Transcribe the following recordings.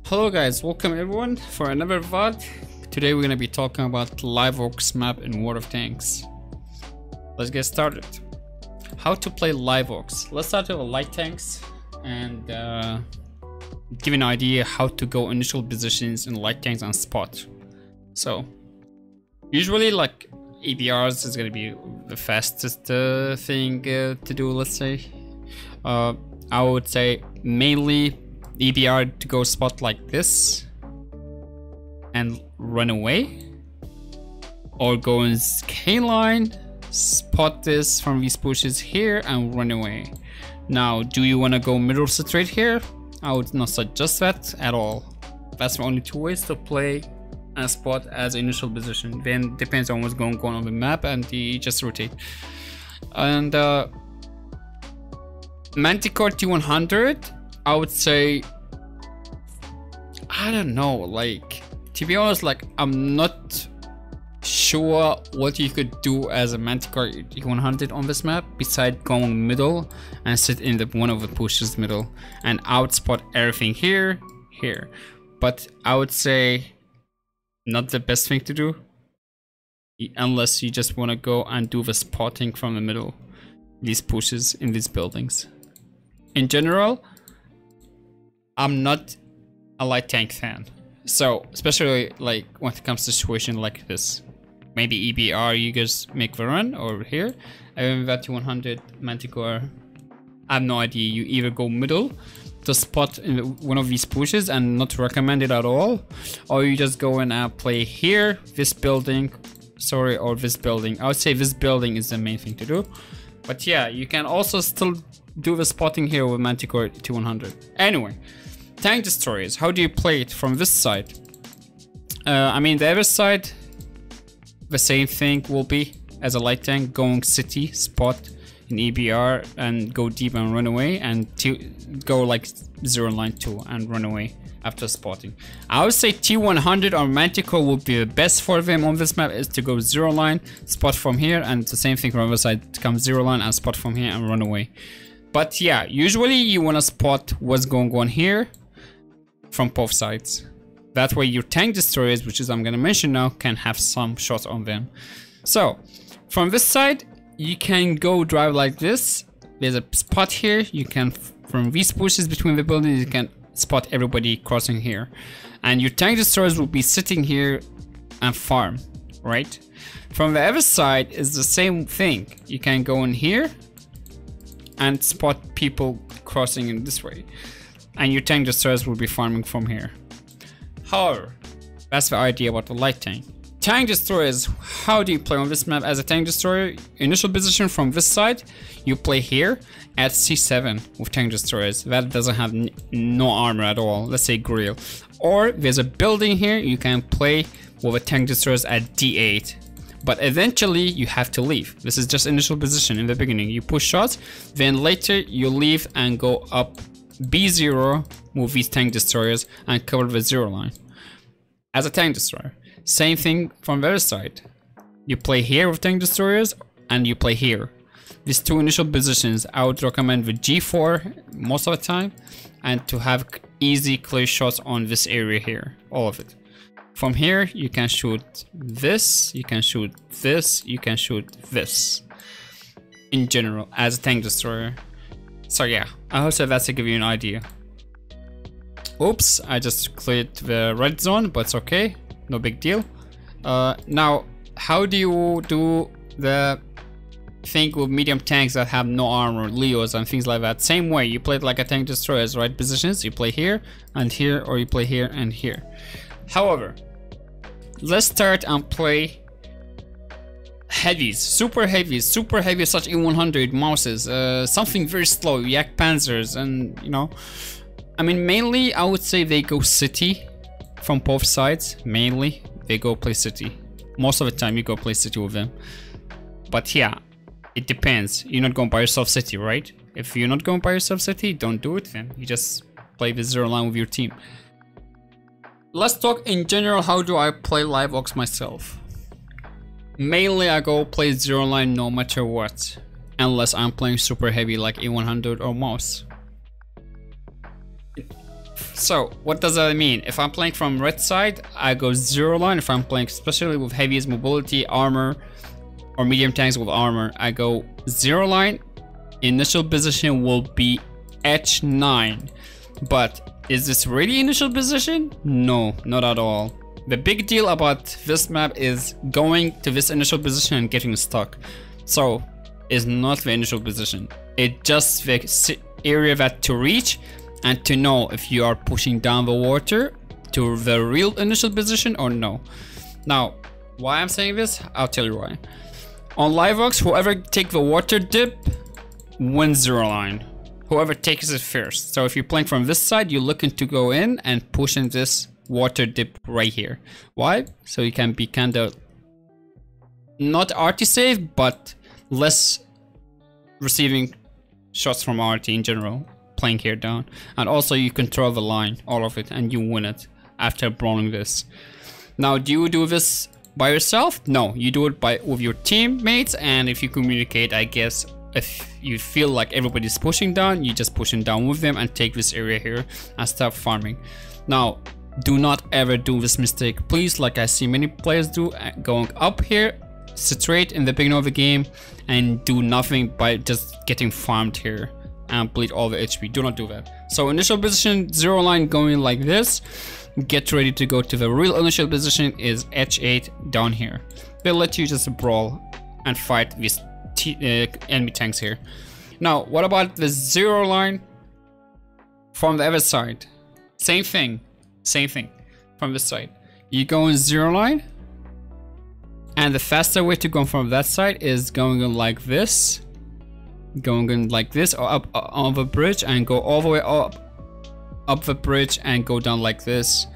Hello guys, welcome everyone for another VOD. Today we're gonna be talking about Live Oaks map in World of Tanks. Let's get started. How to play Live Oaks. Let's start with light tanks and give an idea how to go initial positions in light tanks and spot. So usually like EBRs is gonna be the fastest thing to do, let's say. I would say mainly EBR to go spot like this and run away, or go in K line, spot this from these pushes here and run away. Now, do you want to go middle straight here? I would not suggest that at all. That's the only two ways to play and spot as initial position. Then depends on what's going on the map, and you just rotate. And Manticore T100, I would say, I don't know, like, to be honest, like, I'm not sure what you could do as a Manticore T100 on this map besides going middle and sit in the one of the pushes middle and outspot everything here. But I would say not the best thing to do unless you just want to go and do the spotting from the middle, these pushes in these buildings. In general, I'm not a light tank fan, so especially like when it comes to situation like this, maybe EBR you guys make the run over here. I remember that 100 Manticore, I have no idea. You either go middle to spot in one of these pushes and not recommend it at all, or you just go and play here, this building, sorry, or this building. I would say this building is the main thing to do, but yeah, you can also still do the spotting here with Manticore T100. Anyway, tank destroyers, how do you play it from this side? I mean, the other side, the same thing will be as a light tank, going city, spot in EBR and go deep and run away, and go like 0 line 2 and run away after spotting. I would say T100 or Manticore will be the best for them on this map, is to go 0 line, spot from here, and the same thing from the other side, to come 0 line and spot from here and run away. But yeah, usually you want to spot what's going on here from both sides. That way your tank destroyers, which is I'm gonna mention now, can have some shots on them. So from this side, you can go drive like this. There's a spot here. You can, from these pushes between the buildings, you can spot everybody crossing here. And your tank destroyers will be sitting here and farm, right? From the other side is the same thing. You can go in here and spot people crossing in this way, and your tank destroyers will be farming from here. However, that's the idea about the light tank. Tank destroyers, how do you play on this map as a tank destroyer? Initial position from this side, you play here at C7 with tank destroyers. That doesn't have no armor at all, let's say grill. Or there's a building here, you can play with the tank destroyers at D8. But eventually you have to leave. This is just initial position in the beginning. You push shots, then later you leave and go up B0 with these tank destroyers and cover the 0 line as a tank destroyer. Same thing from the other side. You play here with tank destroyers and you play here. These two initial positions, I would recommend the G4 most of the time, and to have easy clear shots on this area here, all of it. From here, you can shoot this, you can shoot this, you can shoot this. In general, as a tank destroyer. So yeah, I hope that's to give you an idea. Oops, I just cleared the red zone, but it's okay, no big deal. Now, how do you do the thing with medium tanks that have no armor, Leos and things like that? Same way, you play it like a tank destroyer, right positions, you play here and here, or you play here and here. However, let's start and play heavies, super heavy such E100 mouses, something very slow, Yak Panzers, and you know, I mean, mainly I would say they go city from both sides. Mainly they go play city. Most of the time you go play city with them. But yeah, it depends. You're not going by yourself city, right? If you're not going by yourself city, don't do it then. You just play the 0 line with your team. Let's talk in general, how do I play Live Oaks myself? Mainly I go play 0 line no matter what, unless I'm playing super heavy like E100 or mouse. So what does that mean? If I'm playing from red side, I go 0 line. If I'm playing especially with heaviest mobility, armor, or medium tanks with armor, I go 0 line. Initial position will be H9. But is this really initial position? No, not at all. The big deal about this map is going to this initial position and getting stuck. So it's not the initial position. It's just the area that to reach and to know if you are pushing down the water to the real initial position or no. Now, why I'm saying this, I'll tell you why. On Livevox, whoever take the water dip wins 0 line. Whoever takes it first. So if you're playing from this side, you're looking to go in and push in this water dip right here. Why? So you can be kind of not RT safe, but less receiving shots from RT in general, playing here down. And also you control the line, all of it, and you win it after brawling this. Now, do you do this by yourself? No, you do it with your teammates, and if you communicate, I guess, if you feel like everybody's pushing down, you just pushing down with them and take this area here and start farming. Now, do not ever do this mistake, please, like I see many players do, going up here straight in the beginning of the game and do nothing by just getting farmed here and bleed all the HP. Do not do that. So initial position, 0 line going like this. Get ready to go to the real initial position is H8 down here. They'll let you just brawl and fight these enemy tanks here. Now, what about the 0 line from the other side? Same thing from this side. You go in 0 line, and the faster way to go from that side is going in like this, or up on the bridge and go all the way up the bridge and go down like this.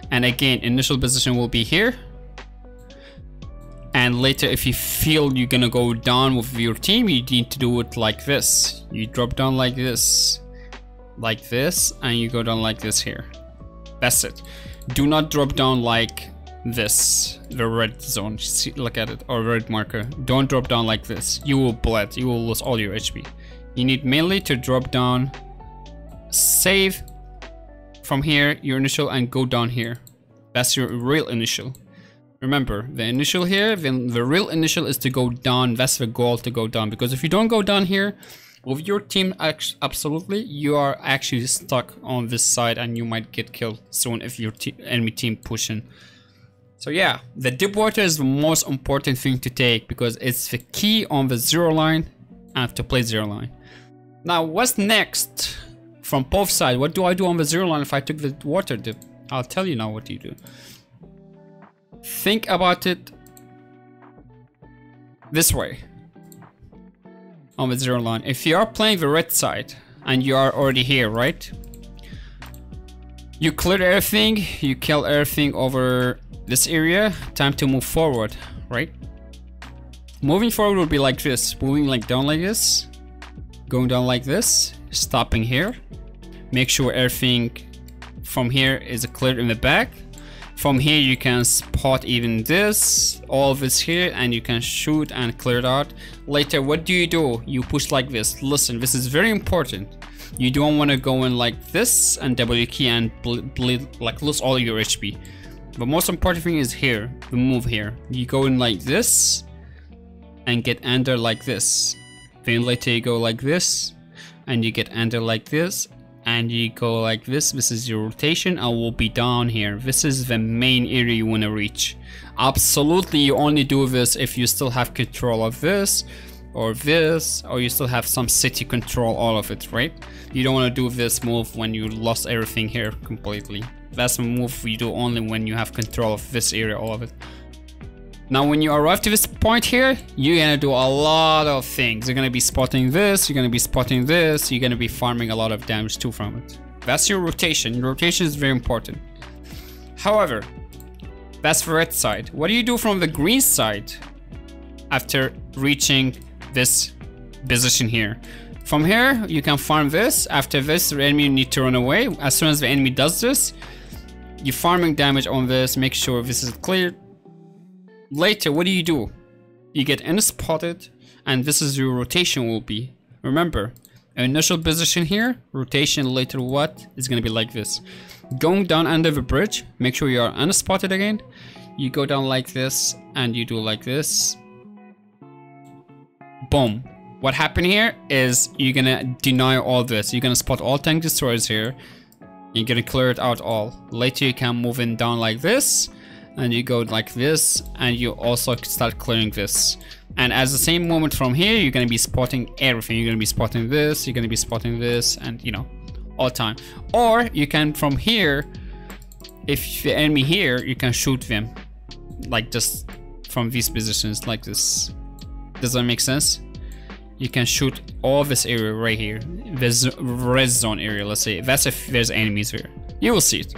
And again, initial position will be here. And later, if you feel you're gonna go down with your team, you need to do it like this. You drop down like this, and you go down like this here. That's it. Do not drop down like this, the red zone. See, look at it, or red marker. Don't drop down like this. You will bleed. You will lose all your HP. You need mainly to drop down, save from here your initial, and go down here. That's your real initial. Remember, the initial here, then the real initial is to go down. That's the goal, to go down. Because if you don't go down here with your team, absolutely, you are actually stuck on this side and you might get killed soon if your enemy team pushing. So yeah, the dip water is the most important thing to take because it's the key on the 0 line and to play 0 line. Now, what's next from both sides? What do I do on the 0 line if I took the water dip? I'll tell you now what you do. Think about it this way on the 0 line. If you are playing the red side and you are already here, right? You clear everything, you kill everything over this area, time to move forward, right? Moving forward will be like this, moving like down like this, going down like this, stopping here. Make sure everything from here is cleared in the back. From here you can spot even this, all of this here, and you can shoot and clear it out. Later, what do? You push like this. Listen, this is very important. You don't want to go in like this and W key and bleed, like lose all your HP. The most important thing is here, the move here. You go in like this and get under like this. Then later you go like this and you get under like this. And you go like this. This is your rotation and will be down here. This is the main area you want to reach. Absolutely, you only do this if you still have control of this, or you still have some city control, all of it, right? You don't want to do this move when you lost everything here completely. That's a move you do only when you have control of this area, all of it. Now, when you arrive to this point here, you're gonna do a lot of things. You're gonna be spotting this, you're gonna be spotting this, you're gonna be farming a lot of damage too from it. That's your rotation. Your rotation is very important. However, that's the red side. What do you do from the green side after reaching this position here? From here, you can farm this. After this, the enemy need to run away. As soon as the enemy does this, you're farming damage on this. Make sure this is clear. Later, what do? You get unspotted, and this is your rotation will be. Remember, Initial position here, rotation later what is gonna be like this. Going down under the bridge, make sure you are unspotted again. You go down like this and you do like this. Boom. What happened here is you're gonna deny all this. You're gonna spot all tank destroyers here. You're gonna clear it out all. Later you can move in down like this. And you go like this. And you also start clearing this. And at the same moment from here, you're gonna be spotting everything. You're gonna be spotting this. You're gonna be spotting this. And you know, all the time. Or you can from here, if the enemy here, you can shoot them. Like just from these positions like this. Does that make sense? You can shoot all this area right here. This red zone area, let's say. That's if there's enemies here. You will see it.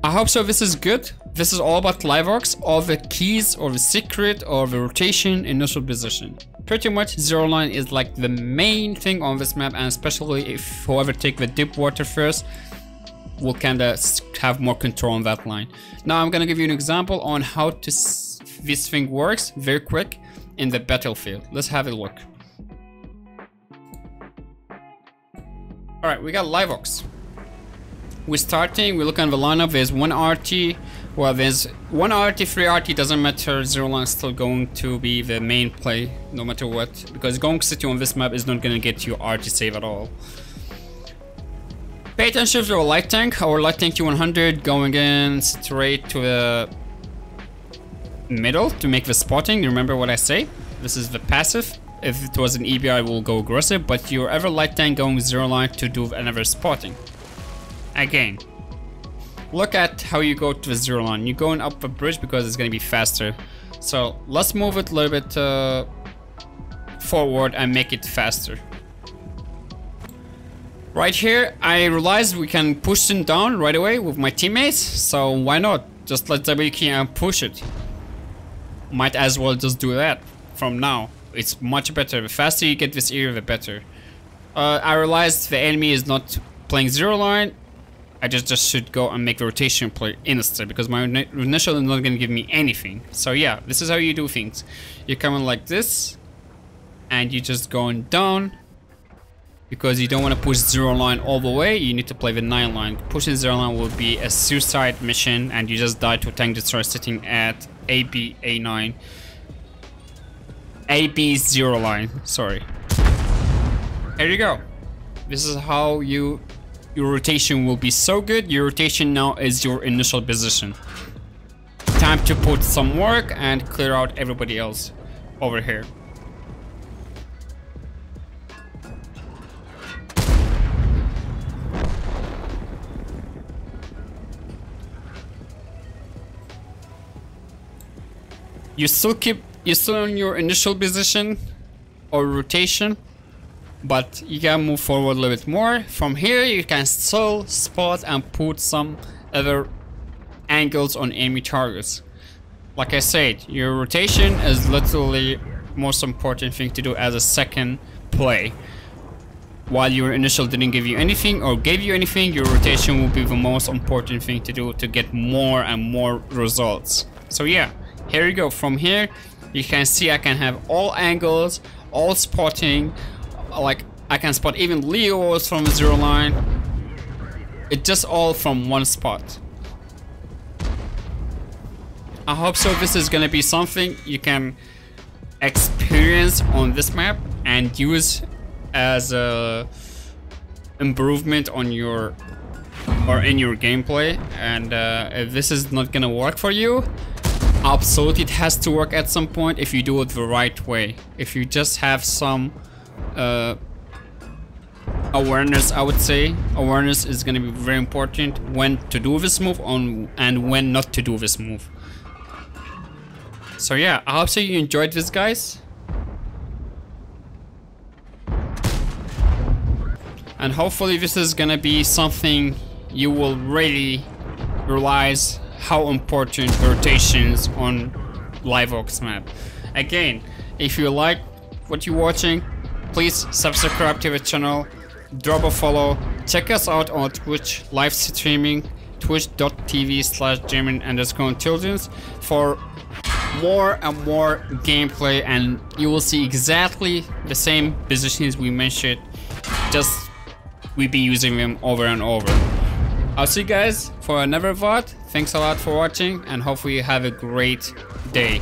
I hope so. This is good. This is all about live arcs. All the keys or the secret or the rotation, initial position. Pretty much zero line is like the main thing on this map, and especially if whoever take the deep water first will kinda have more control on that line. Now I'm gonna give you an example on how this thing works very quick in the battlefield. Let's have a look. Alright, we got live ox. We're starting, we look on the lineup, there's one RT. Well, there's one RT, 3 RT, doesn't matter. Zero line is still going to be the main play, no matter what. Because going city on this map is not gonna get you RT save at all. Pay attention to our light tank. Our light tank T100 going in straight to the middle to make the spotting. Remember what I say? This is the passive. If it was an EBI, I will go aggressive, but your ever light tank going zero line to do another spotting. Again, look at how you go to the zero line. You're going up the bridge because it's going to be faster. So let's move it a little bit forward and make it faster. Right here, I realized we can push them down right away with my teammates. So why not? Just let W key and push it. Might as well just do that from now. It's much better. The faster you get this area, the better. I realized the enemy is not playing zero line. I just should go and make the rotation play instant because my initial is not going to give me anything. So yeah, this is how you do things. You're coming like this and you're just going down because you don't want to push zero line all the way. You need to play the 9 line. Pushing zero line will be a suicide mission and you just die to a tank destroyer sitting at AB A9. AB 0 line, sorry. Here you go. This is how your rotation will be so good. Your rotation now is your initial position. Time to put some work and clear out everybody else over here. You're still in your initial position or rotation, but you can move forward a little bit more. From here you can still spot and put some other angles on enemy targets. Like I said, your rotation is literally most important thing to do as a second play. While your initial didn't give you anything or gave you anything, your rotation will be the most important thing to do to get more and more results. So yeah, here you go. From here you can see I can have all angles, all spotting. Like I can spot even Leos from the zero line. It's just all from one spot. I hope so. This is gonna be something you can experience on this map and use as a improvement on your or in your gameplay. And if this is not gonna work for you, absolutely it has to work at some point if you do it the right way. If you just have some awareness, I would say awareness is going to be very important when to do this move and when not to do this move. So yeah, I hope so you enjoyed this, guys, and hopefully this is gonna be something you will really realize how important rotations on live ops map. Again, if you like what you're watching, please subscribe to the channel, drop a follow, check us out on Twitch live streaming, twitch.tv/German_intelligence for more and more gameplay, and you will see exactly the same positions we mentioned, just we be using them over and over. I'll see you guys for another VOD. Thanks a lot for watching, and hopefully you have a great day.